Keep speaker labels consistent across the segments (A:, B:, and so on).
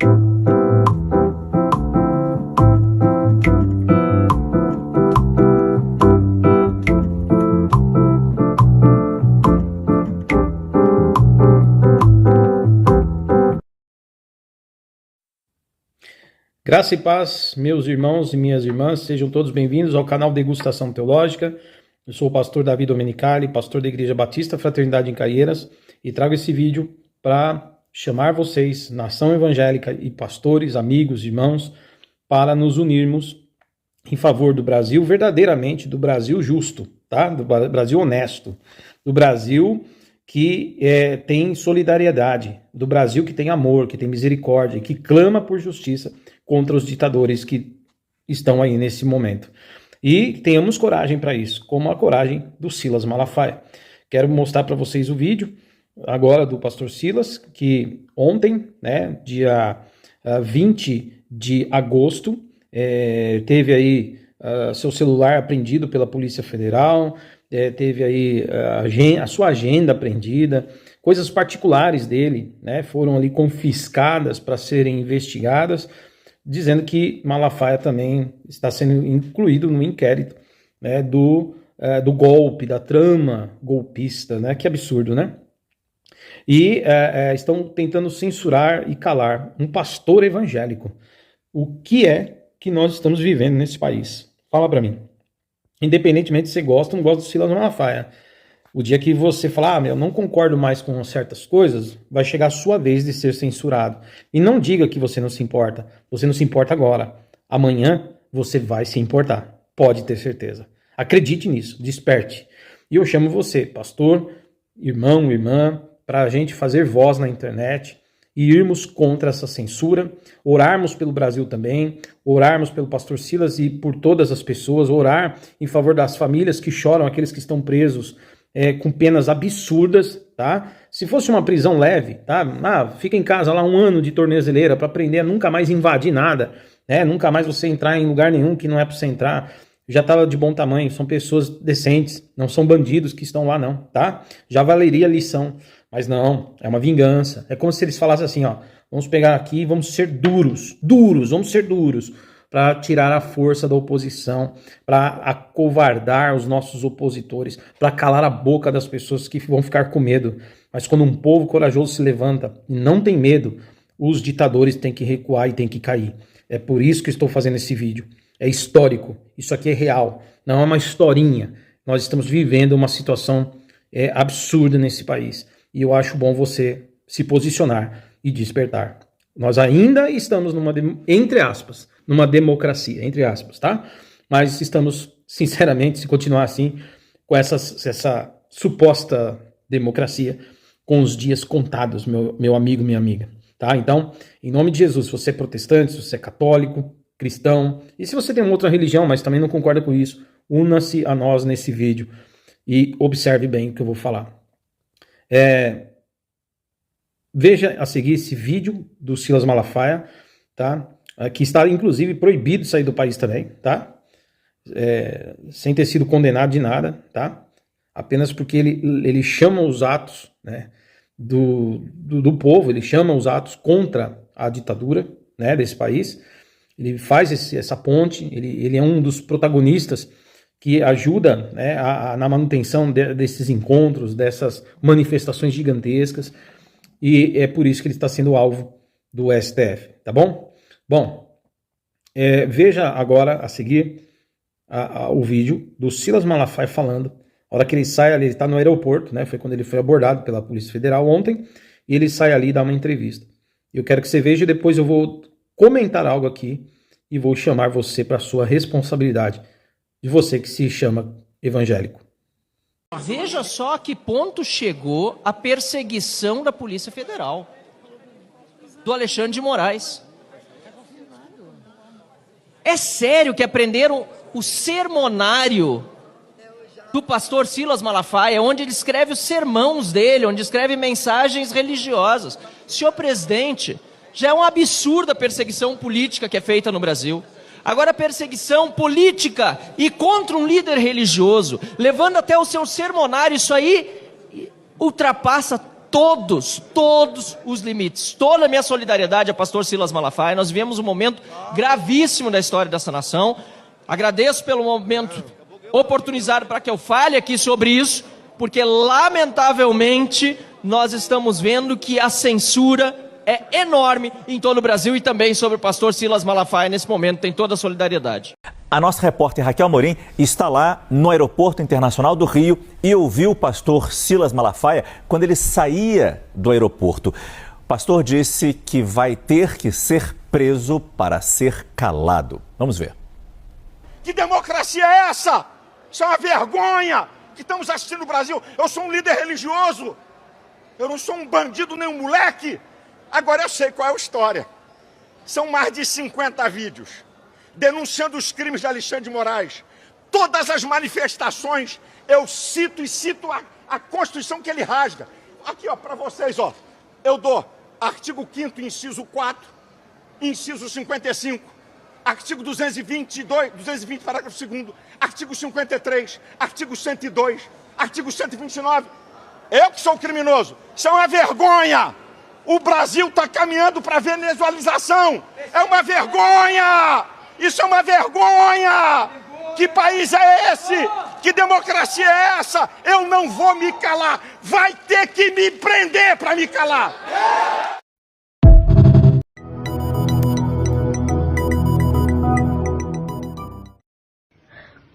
A: Graça e paz, meus irmãos e minhas irmãs, sejam todos bem-vindos ao canal Degustação Teológica. Eu sou o pastor Davi Domenicali, pastor da Igreja Batista Fraternidade em Caieiras, e trago esse vídeo para chamar vocês, nação evangélica e pastores, amigos, irmãos, para nos unirmos em favor do Brasil, verdadeiramente do Brasil justo, tá? Do Brasil honesto, do Brasil que tem solidariedade, do Brasil que tem amor, que tem misericórdia, que clama por justiça contra os ditadores que estão aí nesse momento. E tenhamos coragem para isso, como a coragem do Silas Malafaia. Quero mostrar para vocês o vídeo agora do pastor Silas, que ontem, né, dia 20 de agosto, teve aí seu celular apreendido pela Polícia Federal, teve aí a sua agenda apreendida, coisas particulares dele, né, foram ali confiscadas para serem investigadas, dizendo que Malafaia também está sendo incluído no inquérito, né, do golpe, da trama golpista, né? Que absurdo, né? E estão tentando censurar e calar um pastor evangélico. O que é que nós estamos vivendo nesse país? Fala para mim. Independentemente se você gosta ou não gosta do Silas Malafaia. O dia que você falar, eu não concordo mais com certas coisas, vai chegar a sua vez de ser censurado. E não diga que você não se importa. Você não se importa agora. Amanhã você vai se importar. Pode ter certeza. Acredite nisso. Desperte. E eu chamo você, pastor, irmão, irmã, para a gente fazer voz na internet e irmos contra essa censura, orarmos pelo Brasil também, orarmos pelo pastor Silas e por todas as pessoas, orar em favor das famílias que choram, aqueles que estão presos, com penas absurdas, tá? Se fosse uma prisão leve, tá? Fica em casa lá 1 ano de tornezeleira para aprender a nunca mais invadir nada, né? Nunca mais você entrar em lugar nenhum que não é para você entrar. Já estava de bom tamanho, são pessoas decentes, não são bandidos que estão lá não, tá? Já valeria a lição, mas não, é uma vingança. É como se eles falassem assim, ó, vamos pegar aqui e vamos ser duros, vamos ser duros, para tirar a força da oposição, para acovardar os nossos opositores, para calar a boca das pessoas que vão ficar com medo. Mas quando um povo corajoso se levanta e não tem medo, os ditadores têm que recuar e têm que cair. É por isso que estou fazendo esse vídeo. É histórico, isso aqui é real, não é uma historinha. Nós estamos vivendo uma situação absurda nesse país. E eu acho bom você se posicionar e despertar. Nós ainda estamos entre aspas, numa democracia, entre aspas, tá? Mas estamos, sinceramente, se continuar assim, com essa suposta democracia, com os dias contados, meu amigo, minha amiga, tá? Então, em nome de Jesus, se você é protestante, se você é católico, cristão, e se você tem uma outra religião, mas também não concorda com isso, una-se a nós nesse vídeo e observe bem o que eu vou falar. Veja a seguir esse vídeo do Silas Malafaia, tá? Que está inclusive proibido de sair do país também, tá? Sem ter sido condenado de nada, tá? Apenas porque ele chama os atos, né, do povo, ele chama os atos contra a ditadura, né, desse país. Ele faz essa ponte, ele é um dos protagonistas que ajuda, né, na manutenção desses encontros, dessas manifestações gigantescas, e é por isso que ele está sendo alvo do STF, tá bom? Bom, veja agora a seguir o vídeo do Silas Malafaia falando, a hora que ele sai ali, ele está no aeroporto, né, foi quando ele foi abordado pela Polícia Federal ontem, e ele sai ali e dá uma entrevista. Eu quero que você veja e depois eu vou comentar algo aqui e vou chamar você para a sua responsabilidade, de você que se chama evangélico.
B: Veja só a que ponto chegou a perseguição da Polícia Federal, do Alexandre de Moraes. É sério que aprenderam o sermonário do pastor Silas Malafaia, onde ele escreve os sermãos dele, onde escreve mensagens religiosas. Senhor presidente, já é um absurdo a perseguição política que é feita no Brasil. Agora a perseguição política e contra um líder religioso, levando até o seu sermonário, isso aí ultrapassa todos os limites. Toda a minha solidariedade ao pastor Silas Malafaia. Nós vivemos um momento gravíssimo da história dessa nação. Agradeço pelo momento oportunizado para que eu fale aqui sobre isso, porque lamentavelmente nós estamos vendo que a censura é enorme em todo o Brasil e também sobre o pastor Silas Malafaia nesse momento. Tem toda a solidariedade.
C: A nossa repórter Raquel Amorim está lá no Aeroporto Internacional do Rio e ouviu o pastor Silas Malafaia quando ele saía do aeroporto. O pastor disse que vai ter que ser preso para ser calado. Vamos ver.
D: Que democracia é essa? Isso é uma vergonha que estamos assistindo no Brasil. Eu sou um líder religioso. Eu não sou um bandido nem um moleque. Agora eu sei qual é a história. São mais de 50 vídeos denunciando os crimes de Alexandre de Moraes. Todas as manifestações, eu cito a Constituição que ele rasga. Aqui, ó, para vocês, ó. Eu dou artigo 5º, inciso 4, inciso 55, artigo 220, parágrafo 2º, artigo 53, artigo 102, artigo 129. Eu que sou criminoso. Isso é uma vergonha. O Brasil está caminhando para a venezuelização. É uma vergonha. Isso é uma vergonha! Que país é esse? Que democracia é essa? Eu não vou me calar! Vai ter que me prender para me calar!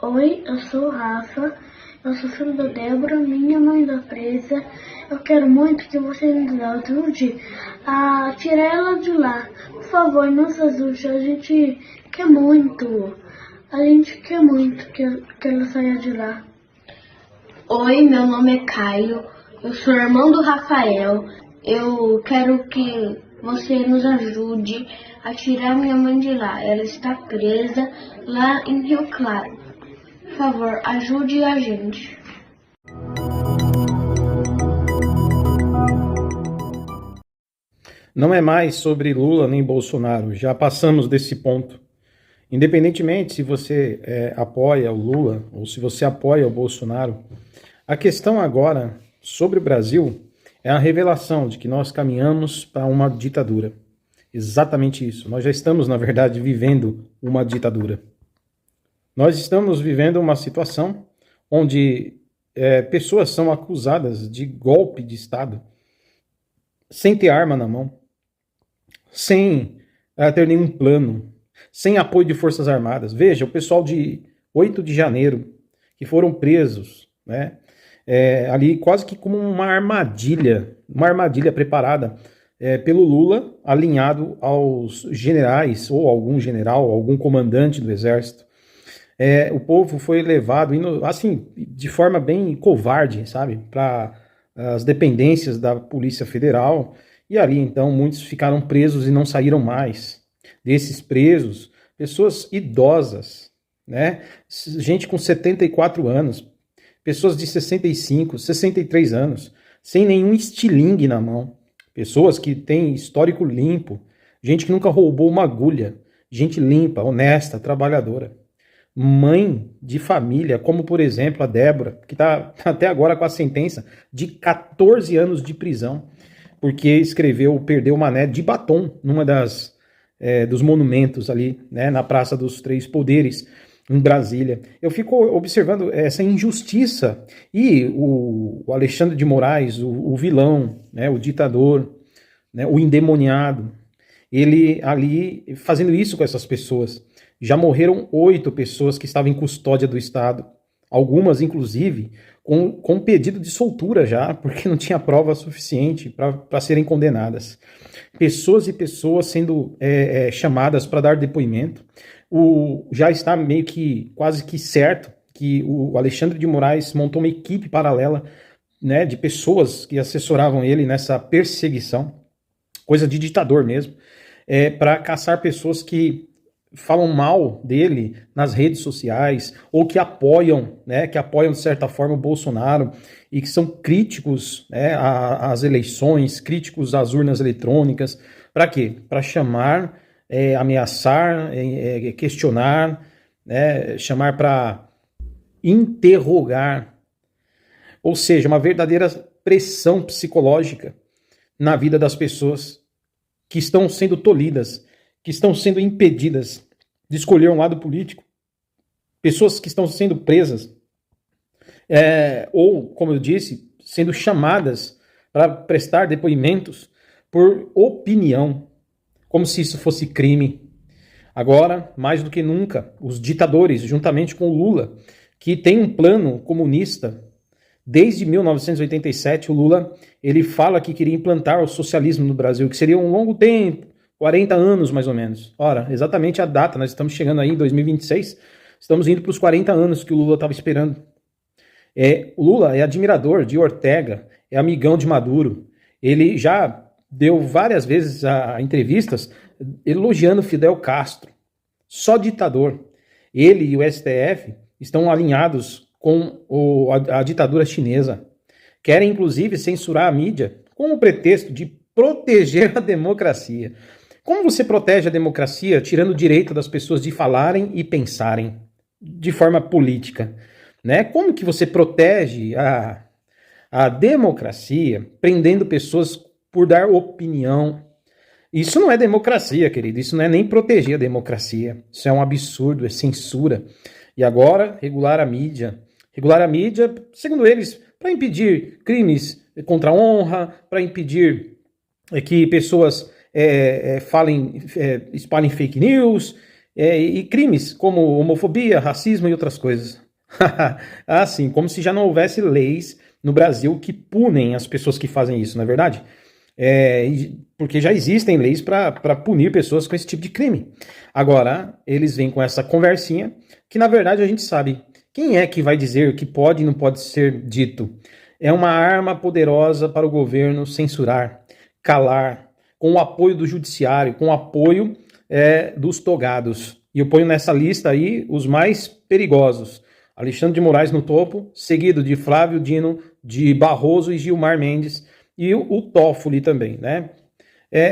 E: Oi, eu sou o Rafa, eu sou filho da Débora, minha mãe da presa. Eu quero muito que você nos ajude a tirar ela de lá. Por favor, nos ajude, a gente quer muito que ela saia de lá.
F: Oi, meu nome é Caio, eu sou irmão do Rafael. Eu quero que você nos ajude a tirar minha mãe de lá. Ela está presa lá em Rio Claro. Por favor, ajude a gente.
A: Não é mais sobre Lula nem Bolsonaro, já passamos desse ponto. Independentemente se você apoia o Lula ou se você apoia o Bolsonaro, a questão agora sobre o Brasil é a revelação de que nós caminhamos para uma ditadura. Exatamente isso. Nós já estamos, na verdade, vivendo uma ditadura. Nós estamos vivendo uma situação onde pessoas são acusadas de golpe de Estado sem ter arma na mão, sem ter nenhum plano, sem apoio de Forças Armadas. Veja, o pessoal de 8 de janeiro, que foram presos, né, ali quase que como uma armadilha preparada pelo Lula, alinhado aos generais, ou algum general, algum comandante do Exército. O povo foi levado, assim, de forma bem covarde, sabe, para as dependências da Polícia Federal, e ali, então, muitos ficaram presos e não saíram mais. Desses presos, pessoas idosas, né? Gente com 74 anos, pessoas de 65, 63 anos, sem nenhum estilingue na mão, pessoas que têm histórico limpo, gente que nunca roubou uma agulha, gente limpa, honesta, trabalhadora. Mãe de família, como por exemplo a Débora, que está até agora com a sentença de 14 anos de prisão, porque perdeu o mané de batom numa dos monumentos ali, né, na Praça dos Três Poderes, em Brasília. Eu fico observando essa injustiça e o Alexandre de Moraes, o vilão, né, o ditador, né, o endemoniado, ele ali fazendo isso com essas pessoas. Já morreram 8 pessoas que estavam em custódia do Estado, algumas inclusive com pedido de soltura já, porque não tinha prova suficiente para serem condenadas. Pessoas e pessoas sendo chamadas para dar depoimento. Já está meio que quase que certo que o Alexandre de Moraes montou uma equipe paralela, né, de pessoas que assessoravam ele nessa perseguição, coisa de ditador mesmo, para caçar pessoas que falam mal dele nas redes sociais, ou que apoiam, né, de certa forma o Bolsonaro, e que são críticos, né, às eleições, críticos às urnas eletrônicas. Para quê? Para chamar, ameaçar, questionar, né, chamar para interrogar. Ou seja, uma verdadeira pressão psicológica na vida das pessoas que estão sendo tolhidas, que estão sendo impedidas de escolher um lado político, pessoas que estão sendo presas, ou, como eu disse, sendo chamadas para prestar depoimentos por opinião, como se isso fosse crime. Agora, mais do que nunca, os ditadores, juntamente com o Lula, que tem um plano comunista, desde 1987, o Lula, ele fala que queria implantar o socialismo no Brasil, que seria um longo tempo, 40 anos mais ou menos. Ora, exatamente a data, nós estamos chegando aí em 2026, estamos indo para os 40 anos que o Lula estava esperando. O Lula é admirador de Ortega, é amigão de Maduro, ele já deu várias vezes entrevistas elogiando Fidel Castro, só ditador. Ele e o STF estão alinhados com a ditadura chinesa. Querem, inclusive, censurar a mídia com o pretexto de proteger a democracia. Como você protege a democracia tirando o direito das pessoas de falarem e pensarem de forma política? Né? Como que você protege a democracia prendendo pessoas por dar opinião? Isso não é democracia, querido. Isso não é nem proteger a democracia. Isso é um absurdo, é censura. E agora, regular a mídia. Regular a mídia, segundo eles, para impedir crimes contra a honra, para impedir que pessoas espalhem fake news, e crimes como homofobia, racismo e outras coisas. Assim, como se já não houvesse leis no Brasil que punem as pessoas que fazem isso, não é verdade? Porque já existem leis para punir pessoas com esse tipo de crime. Agora, eles vêm com essa conversinha que, na verdade, a gente sabe. Quem é que vai dizer o que pode e não pode ser dito? É uma arma poderosa para o governo censurar, calar, com o apoio do judiciário, com o apoio dos togados. E eu ponho nessa lista aí os mais perigosos. Alexandre de Moraes no topo, seguido de Flávio Dino, de Barroso e Gilmar Mendes, e o Toffoli também, né?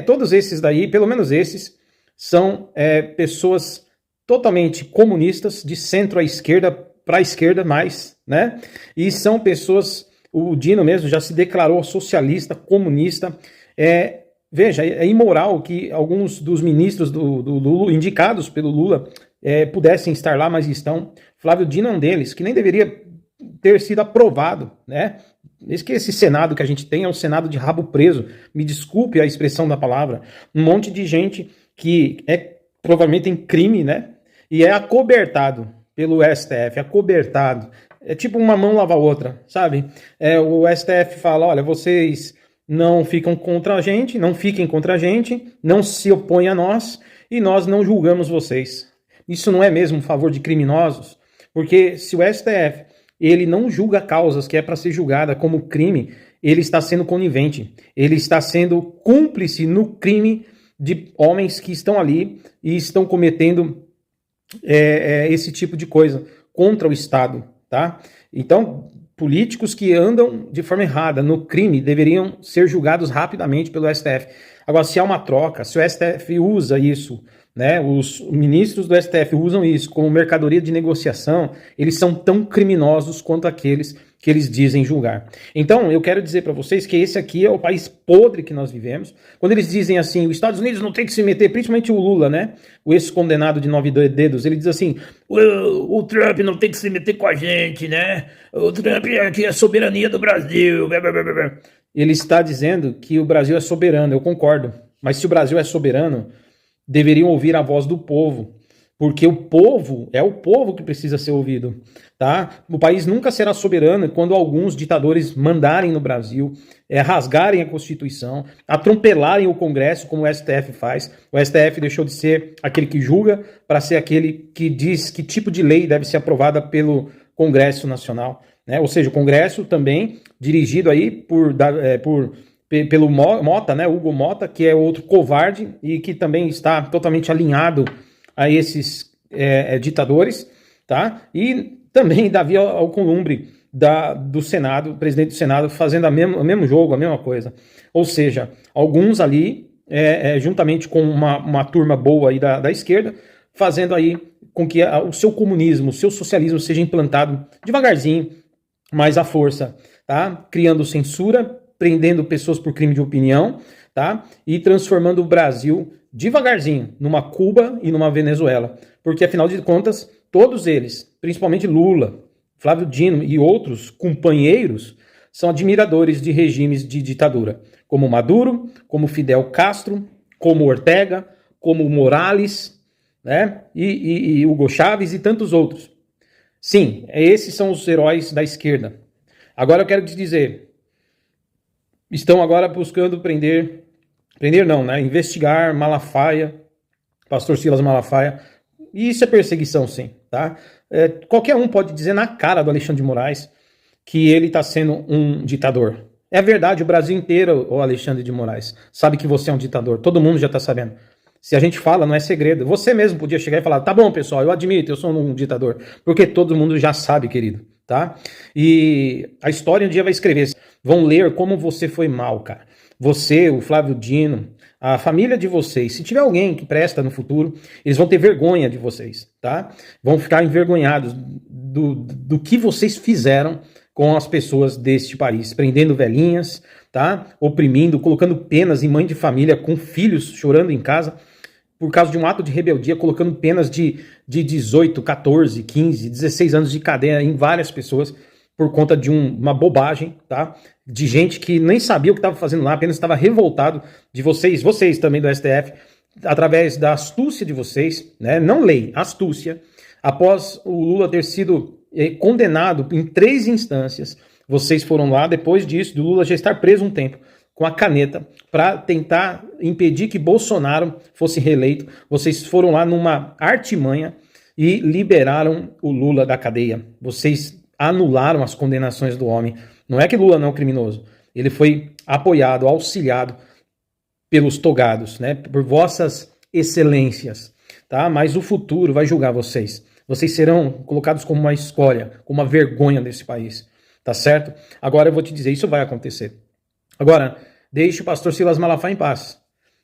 A: Todos esses daí, pelo menos esses, são pessoas totalmente comunistas, de centro à esquerda, para a esquerda mais, né? E são pessoas, o Dino mesmo já se declarou socialista, comunista. Veja, é imoral que alguns dos ministros do Lula, indicados pelo Lula, pudessem estar lá, mas estão. Flávio Dino é um deles, que nem deveria ter sido aprovado, né? Esse Senado que a gente tem é um Senado de rabo preso. Me desculpe a expressão da palavra. Um monte de gente que provavelmente em crime, né? E é acobertado pelo STF, acobertado. É tipo uma mão lava a outra, sabe? O STF fala, olha, vocês não ficam contra a gente, não fiquem contra a gente, não se opõem a nós e nós não julgamos vocês. Isso não é mesmo um favor de criminosos? Porque se o STF ele não julga causas que é para ser julgada como crime, ele está sendo conivente, ele está sendo cúmplice no crime de homens que estão ali e estão cometendo esse tipo de coisa contra o Estado, tá? Então, políticos que andam de forma errada no crime deveriam ser julgados rapidamente pelo STF. Agora, se há uma troca, se o STF usa isso, né, os ministros do STF usam isso como mercadoria de negociação, eles são tão criminosos quanto aqueles que eles dizem julgar. Então, eu quero dizer para vocês que esse aqui é o país podre que nós vivemos. Quando eles dizem assim, os Estados Unidos não tem que se meter, principalmente o Lula, né, o ex-condenado de 9 dedos, ele diz assim, o Trump não tem que se meter com a gente, né, o Trump aqui é a soberania do Brasil. Ele está dizendo que o Brasil é soberano, eu concordo, mas se o Brasil é soberano, deveriam ouvir a voz do povo, porque o povo é o povo que precisa ser ouvido, tá? O país nunca será soberano quando alguns ditadores mandarem no Brasil, rasgarem a Constituição, atropelarem o Congresso, como o STF faz. O STF deixou de ser aquele que julga para ser aquele que diz que tipo de lei deve ser aprovada pelo Congresso Nacional, né? Ou seja, o Congresso também dirigido aí pelo Mota, né, Hugo Mota, que é outro covarde e que também está totalmente alinhado a esses ditadores, tá? E também Davi Alcolumbre, do Senado, presidente do Senado, fazendo o mesmo jogo, a mesma coisa. Ou seja, alguns ali, juntamente com uma turma boa aí da esquerda, fazendo aí com que o seu comunismo, o seu socialismo seja implantado devagarzinho, mas à força, tá? Criando censura, prendendo pessoas por crime de opinião, tá? E transformando o Brasil devagarzinho numa Cuba e numa Venezuela. Porque, afinal de contas, todos eles, principalmente Lula, Flávio Dino e outros companheiros, são admiradores de regimes de ditadura, como Maduro, como Fidel Castro, como Ortega, como Morales, né? E Hugo Chávez e tantos outros. Sim, esses são os heróis da esquerda. Agora eu quero te dizer, estão agora buscando investigar Malafaia, pastor Silas Malafaia, e isso é perseguição, sim, tá? Qualquer um pode dizer na cara do Alexandre de Moraes que ele está sendo um ditador. É verdade, o Brasil inteiro, o Alexandre de Moraes, sabe que você é um ditador, todo mundo já está sabendo. Se a gente fala, não é segredo. Você mesmo podia chegar e falar, tá bom, pessoal, eu admito, eu sou um ditador. Porque todo mundo já sabe, querido, tá? E a história um dia vai escrever. Vão ler como você foi mal, cara. Você, o Flávio Dino, a família de vocês. Se tiver alguém que presta no futuro, eles vão ter vergonha de vocês, tá? Vão ficar envergonhados do que vocês fizeram com as pessoas deste país. Prendendo velhinhas, tá? Oprimindo, colocando penas em mãe de família com filhos chorando em casa, por causa de um ato de rebeldia, colocando penas de 18, 14, 15, 16 anos de cadeia em várias pessoas, por conta de uma bobagem, tá? De gente que nem sabia o que estava fazendo lá, apenas estava revoltado de vocês também do STF, através da astúcia de vocês, né? Não lei, astúcia. Após o Lula ter sido condenado em 3 instâncias, vocês foram lá, depois disso, do Lula já estar preso um tempo, com a caneta, para tentar impedir que Bolsonaro fosse reeleito. Vocês foram lá numa artimanha e liberaram o Lula da cadeia. Vocês anularam as condenações do homem. Não é que Lula não é um criminoso. Ele foi apoiado, auxiliado pelos togados, né? Por vossas excelências, tá? Mas o futuro vai julgar vocês. Vocês serão colocados como uma escória, como uma vergonha desse país, tá certo? Agora eu vou te dizer, isso vai acontecer. Agora, deixe o pastor Silas Malafaia em paz,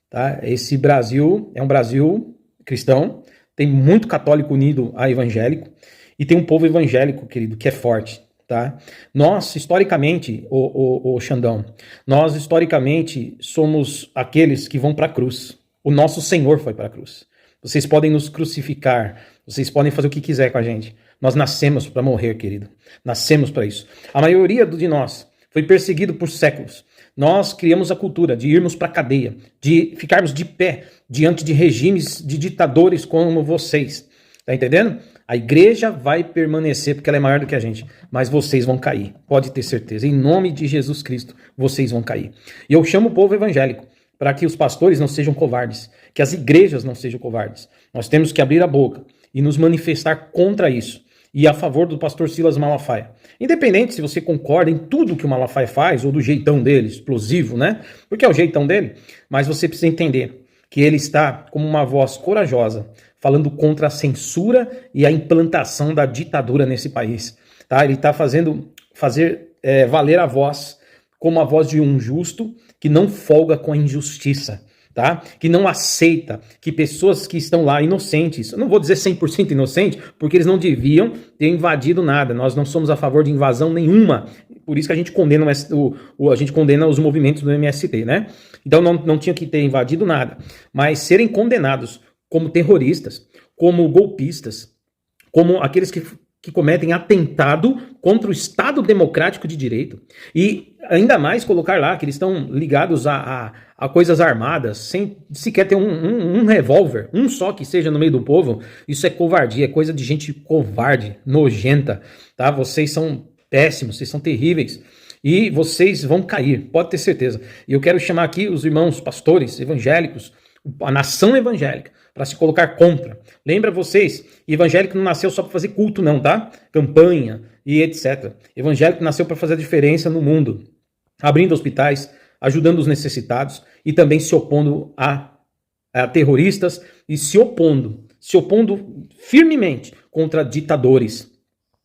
A: tá? Esse Brasil é um Brasil cristão, tem muito católico unido a evangélico, e tem um povo evangélico, querido, que é forte, tá? Nós, historicamente, o Xandão, nós, historicamente, somos aqueles que vão para a cruz. O nosso Senhor foi para a cruz. Vocês podem nos crucificar, vocês podem fazer o que quiser com a gente. Nós nascemos para morrer, querido. Nascemos para isso. A maioria de nós foi perseguido por séculos. Nós criamos a cultura de irmos para a cadeia, de ficarmos de pé diante de regimes de ditadores como vocês. Tá entendendo? A igreja vai permanecer porque ela é maior do que a gente, mas vocês vão cair, pode ter certeza. Em nome de Jesus Cristo, vocês vão cair. E eu chamo o povo evangélico para que os pastores não sejam covardes, que as igrejas não sejam covardes. Nós temos que abrir a boca e nos manifestar contra isso e a favor do pastor Silas Malafaia. Independente se você concorda em tudo que o Malafaia faz ou do jeitão dele, explosivo, né? Porque é o jeitão dele, mas você precisa entender que ele está como uma voz corajosa, falando contra a censura e a implantação da ditadura nesse país. Tá? Ele está fazer valer a voz como a voz de um justo que não folga com a injustiça, tá? Que não aceita que pessoas que estão lá inocentes, eu não vou dizer 100% inocente, porque eles não deviam ter invadido nada. Nós não somos a favor de invasão nenhuma. Por isso que a gente condena, a gente condena os movimentos do MST, né? Então não tinha que ter invadido nada. Mas serem condenados como terroristas, como golpistas, como aqueles que cometem atentado contra o Estado Democrático de Direito. E ainda mais colocar lá que eles estão ligados a coisas armadas, sem sequer ter um revólver, um só que seja no meio do povo. Isso é covardia, é coisa de gente covarde, nojenta, tá? Vocês são péssimos, vocês são terríveis. E vocês vão cair, pode ter certeza. E eu quero chamar aqui os irmãos pastores evangélicos, a nação evangélica, para se colocar contra. Lembra vocês, evangélico não nasceu só para fazer culto não, tá? Campanha e etc. Evangélico nasceu para fazer a diferença no mundo, abrindo hospitais, ajudando os necessitados e também se opondo a terroristas e se opondo firmemente contra ditadores.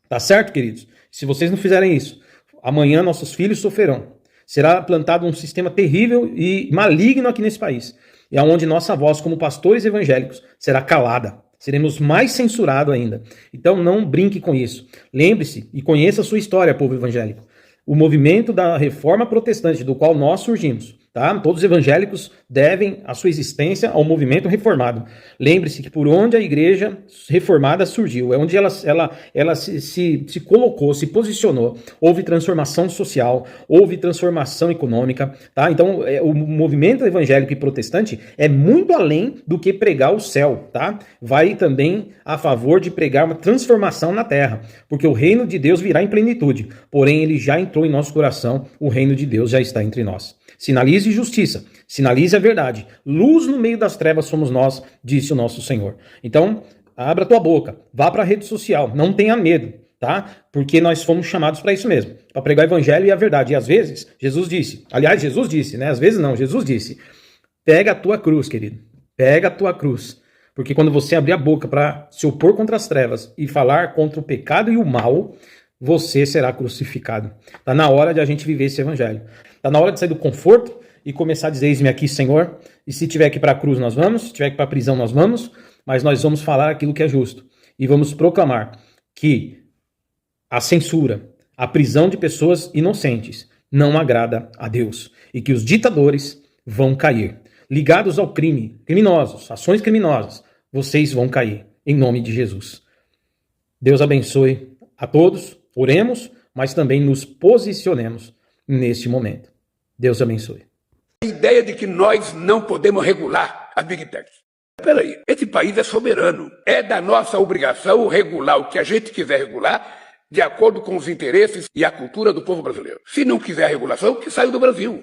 A: Tá certo, queridos? Se vocês não fizerem isso, amanhã nossos filhos sofrerão. Será plantado um sistema terrível e maligno aqui nesse país. E aonde nossa voz, como pastores evangélicos, será calada. Seremos mais censurados ainda. Então não brinque com isso. Lembre-se e conheça a sua história, povo evangélico. O movimento da reforma protestante, do qual nós surgimos, tá? Todos os evangélicos devem a sua existência ao movimento reformado. Lembre-se que por onde a igreja reformada surgiu, é onde ela se colocou, se posicionou, houve transformação social, houve transformação econômica, tá? Então, o movimento evangélico e protestante é muito além do que pregar o céu, tá? Vai também a favor de pregar uma transformação na terra, porque o reino de Deus virá em plenitude, porém ele já entrou em nosso coração, o reino de Deus já está entre nós. Sinalize justiça, sinalize a verdade. Luz no meio das trevas somos nós, disse o nosso Senhor. Então, abra tua boca, vá para a rede social, não tenha medo, tá? Porque nós fomos chamados para isso mesmo, para pregar o evangelho e a verdade. E às vezes, Jesus disse, né? Às vezes não, Jesus disse, pega a tua cruz, querido, pega a tua cruz. Porque quando você abrir a boca para se opor contra as trevas e falar contra o pecado e o mal, você será crucificado. Está na hora de a gente viver esse evangelho. Está na hora de sair do conforto e começar a dizer, eis-me aqui, Senhor, e se tiver que ir para a cruz nós vamos, se tiver que ir para a prisão nós vamos, mas nós vamos falar aquilo que é justo. E vamos proclamar que a censura, a prisão de pessoas inocentes não agrada a Deus. E que os ditadores vão cair. Ligados ao crime, criminosos, ações criminosas, vocês vão cair, em nome de Jesus. Deus abençoe a todos, oremos, mas também nos posicionemos neste momento. Deus abençoe.
G: A ideia de que nós não podemos regular a Big Tech. Espera aí, esse país é soberano. É da nossa obrigação regular o que a gente quiser regular de acordo com os interesses e a cultura do povo brasileiro. Se não quiser regulação, que saia do Brasil.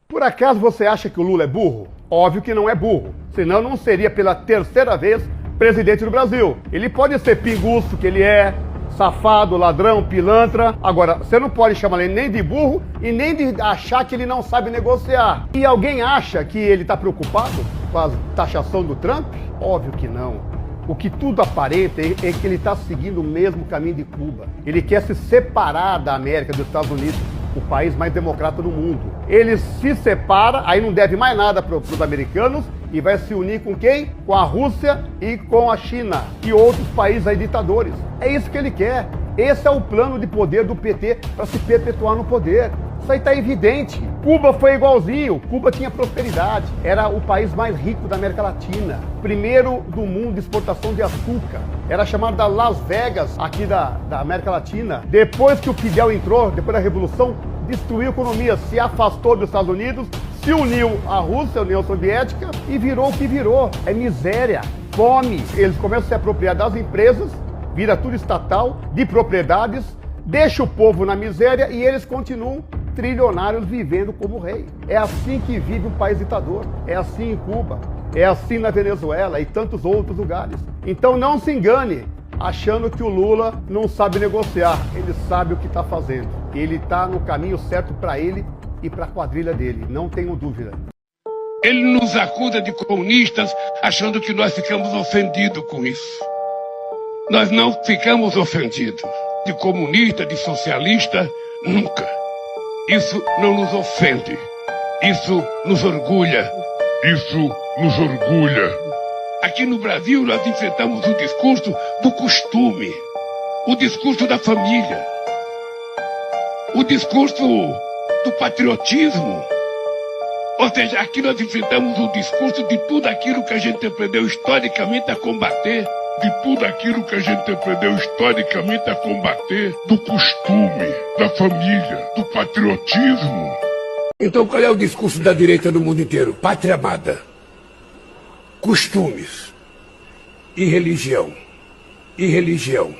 H: Por acaso você acha que o Lula é burro? Óbvio que não é burro, senão não seria pela terceira vez presidente do Brasil. Ele pode ser pinguço, que ele é, safado, ladrão, pilantra. Agora, você não pode chamar ele nem de burro e nem de achar que ele não sabe negociar. E alguém acha que ele está preocupado com a taxação do Trump? Óbvio que não. O que tudo aparenta é que ele está seguindo o mesmo caminho de Cuba. Ele quer se separar da América, dos Estados Unidos, o país mais democrata do mundo. Ele se separa, aí não deve mais nada para os americanos e vai se unir com quem? Com a Rússia e com a China e outros países aí ditadores. É isso que ele quer. Esse é o plano de poder do PT para se perpetuar no poder. Isso aí está evidente. Cuba foi igualzinho. Cuba tinha prosperidade. Era o país mais rico da América Latina. Primeiro do mundo de exportação de açúcar. Era chamado da Las Vegas aqui da América Latina. Depois que o Fidel entrou, depois da Revolução, destruiu a economia, se afastou dos Estados Unidos, se uniu à Rússia, à União Soviética e virou o que virou. É miséria, fome. Eles começam a se apropriar das empresas, vira tudo estatal, de propriedades, deixa o povo na miséria e eles continuam trilionários vivendo como rei. É assim que vive um país ditador. É assim em Cuba, é assim na Venezuela e tantos outros lugares. Então não se engane achando que o Lula não sabe negociar. Ele sabe o que está fazendo. Ele está no caminho certo para ele e para a quadrilha dele, não tenho dúvida.
G: Ele nos acusa de comunistas achando que nós ficamos ofendidos com isso. Nós não ficamos ofendidos. De comunista, de socialista, nunca. Isso não nos ofende. Isso nos orgulha. Isso nos orgulha. Aqui no Brasil nós enfrentamos o discurso do costume, o discurso da família, o discurso do patriotismo. Ou seja, aqui nós enfrentamos o discurso de tudo aquilo que a gente aprendeu historicamente a combater. De tudo aquilo que a gente aprendeu historicamente a combater, do costume, da família, do patriotismo. Então qual é o discurso da direita no mundo inteiro? Pátria amada, costumes e religião. E religião.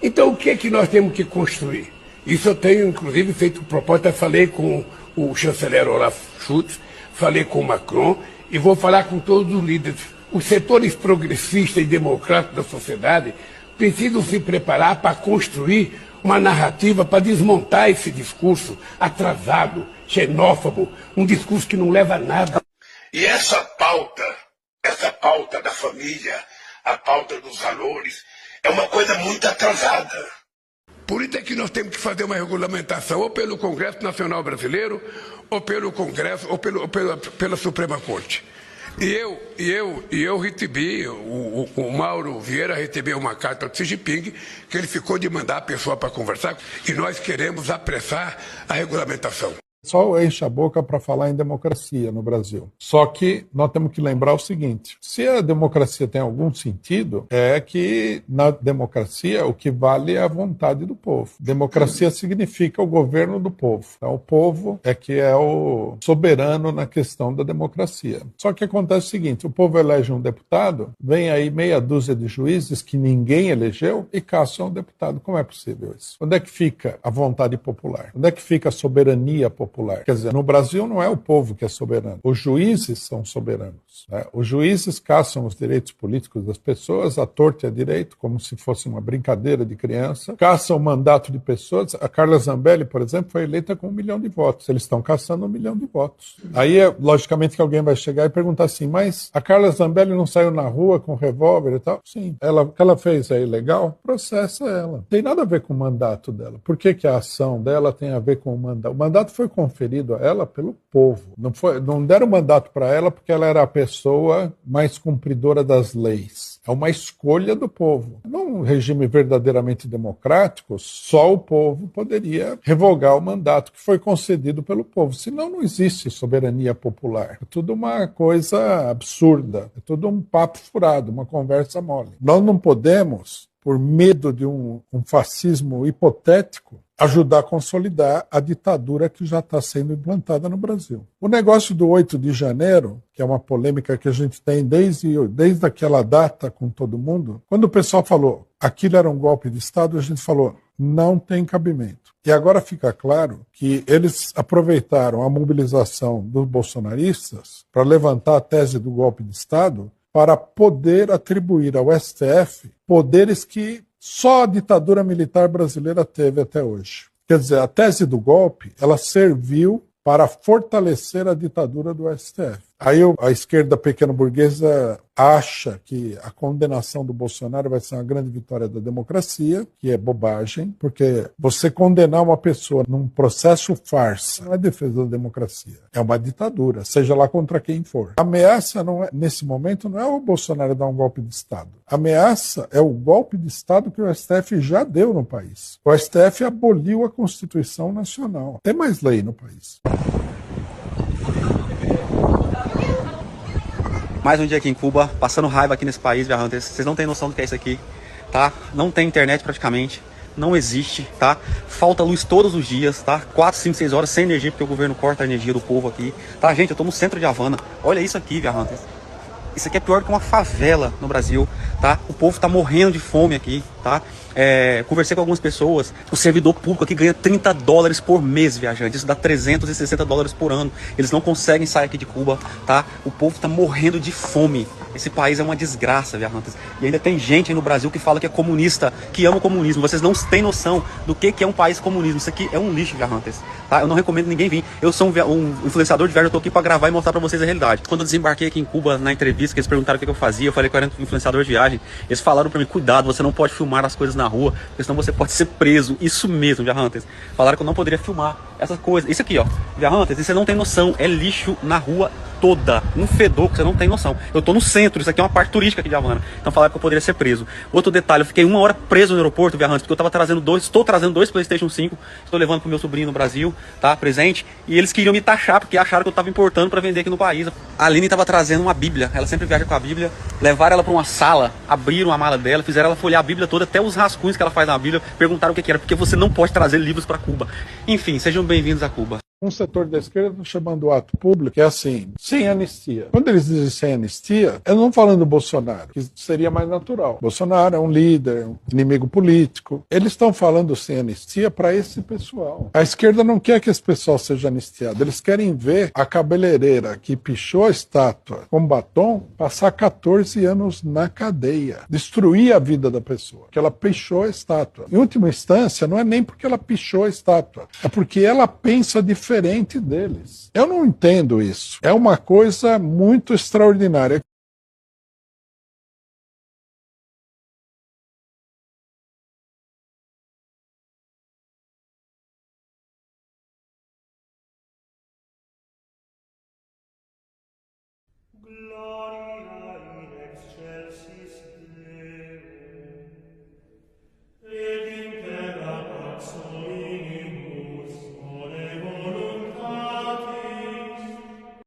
G: Então o que é que nós temos que construir? Isso eu tenho inclusive feito proposta, falei com o chanceler Olaf Scholz, falei com o Macron e vou falar com todos os líderes. Os setores progressistas e democráticos da sociedade precisam se preparar para construir uma narrativa para desmontar esse discurso atrasado, xenófobo, um discurso que não leva a nada. E essa pauta da família, a pauta dos valores, é uma coisa muito atrasada. Por isso é que nós temos que fazer uma regulamentação ou pelo Congresso Nacional Brasileiro, ou pelo Congresso, ou pela Suprema Corte. E eu recebi, o Mauro Vieira recebeu uma carta do Xi Jinping que ele ficou de mandar a pessoa para conversar e nós queremos apressar a regulamentação.
I: Só enche a boca para falar em democracia no Brasil. Só que nós temos que lembrar o seguinte: se a democracia tem algum sentido, é que na democracia o que vale é a vontade do povo. Democracia significa o governo do povo. Então, o povo é que é o soberano na questão da democracia. Só que acontece o seguinte: o povo elege um deputado, vem aí meia dúzia de juízes que ninguém elegeu e caçam o deputado. Como é possível isso? Onde é que fica a vontade popular? Onde é que fica a soberania popular? Quer dizer, no Brasil não é o povo que é soberano, os juízes são soberanos, né? Os juízes caçam os direitos políticos das pessoas, à torta e à direito, como se fosse uma brincadeira de criança, caçam o mandato de pessoas. A Carla Zambelli, por exemplo, foi eleita com 1 milhão de votos, eles estão caçando 1 milhão de votos. Aí, logicamente, que alguém vai chegar e perguntar assim: mas a Carla Zambelli não saiu na rua com revólver e tal? Sim. O que ela fez é ilegal? Processa ela. Não tem nada a ver com o mandato dela. Por que a ação dela tem a ver com o mandato? O mandato foi conferido a ela pelo povo. Não deram mandato para ela porque ela era a pessoa mais cumpridora das leis. É uma escolha do povo. Num regime verdadeiramente democrático, só o povo poderia revogar o mandato que foi concedido pelo povo. Senão não existe soberania popular. É tudo uma coisa absurda. É tudo um papo furado, uma conversa mole. Nós não podemos, por medo de um fascismo hipotético, ajudar a consolidar a ditadura que já está sendo implantada no Brasil. O negócio do 8 de janeiro, que é uma polêmica que a gente tem desde aquela data com todo mundo, quando o pessoal falou aquilo era um golpe de Estado, a gente falou não tem cabimento. E agora fica claro que eles aproveitaram a mobilização dos bolsonaristas para levantar a tese do golpe de Estado para poder atribuir ao STF poderes que só a ditadura militar brasileira teve até hoje. Quer dizer, a tese do golpe, ela serviu para fortalecer a ditadura do STF. Aí a esquerda pequeno-burguesa acha que a condenação do Bolsonaro vai ser uma grande vitória da democracia, que é bobagem, porque você condenar uma pessoa num processo farsa não é defesa da democracia, é uma ditadura, seja lá contra quem for. A ameaça, nesse momento, não é o Bolsonaro dar um golpe de Estado. A ameaça é o golpe de Estado que o STF já deu no país. O STF aboliu a Constituição Nacional. Tem mais lei no país.
J: Mais um dia aqui em Cuba, passando raiva aqui nesse país, viajantes. Vocês não têm noção do que é isso aqui, tá? Não tem internet praticamente, não existe, tá? Falta luz todos os dias, tá? 4, 5, 6 horas sem energia, porque o governo corta a energia do povo aqui, tá? Gente, eu tô no centro de Havana. Olha isso aqui, viajantes. Isso aqui é pior que uma favela no Brasil, tá? O povo tá morrendo de fome aqui, tá? Conversei com algumas pessoas. O servidor público aqui ganha $30 por mês, viajante. Isso dá $360 por ano. Eles não conseguem sair aqui de Cuba, tá? O povo tá morrendo de fome. Esse país é uma desgraça, viajantes. E ainda tem gente aí no Brasil que fala que é comunista, que ama o comunismo. Vocês não têm noção do que é um país comunismo. Isso aqui é um lixo, viajantes, tá? Eu não recomendo ninguém vir. Eu sou um influenciador de viagem, eu tô aqui pra gravar e mostrar pra vocês a realidade. Quando eu desembarquei aqui em Cuba, na entrevista, que eles perguntaram o que eu fazia, eu falei que eu era influenciador de viagem. Eles falaram pra mim: cuidado, você não pode filmar as coisas na rua, porque senão você pode ser preso. Isso mesmo, viajantes. Falaram que eu não poderia filmar essas coisas. Isso aqui, ó, viajantes, você não tem noção. É lixo na rua toda. Um fedor que você não tem noção. Eu tô no centro, isso aqui é uma parte turística aqui de Havana. Então falaram que eu poderia ser preso. Outro detalhe, eu fiquei 1 hora preso no aeroporto, viajantes, porque eu estou trazendo dois PlayStation 5, estou levando pro meu sobrinho no Brasil, tá, presente, e eles queriam me taxar, porque acharam que eu tava importando para vender aqui no país. A Aline tava trazendo uma Bíblia, ela sempre viaja com a Bíblia, levaram ela para uma sala, abriram a mala dela, fizeram ela folhear a Bíblia toda, até os rascunhos que ela faz na Bíblia, perguntaram o que era, porque você não pode trazer livros para Cuba. Enfim, sejam bem-vindos a Cuba.
I: Um setor da esquerda está chamando o ato público, é assim, sem anistia. Quando eles dizem sem anistia, eu não falando do Bolsonaro, que seria mais natural. Bolsonaro é um líder, um inimigo político. Eles estão falando sem anistia para esse pessoal. A esquerda não quer que esse pessoal seja anistiado. Eles querem ver a cabeleireira que pichou a estátua com batom passar 14 anos na cadeia. Destruir a vida da pessoa, que ela pichou a estátua. Em última instância, não é nem porque ela pichou a estátua, é porque ela pensa diferente deles. Eu não entendo isso. É uma coisa muito extraordinária.
K: Glória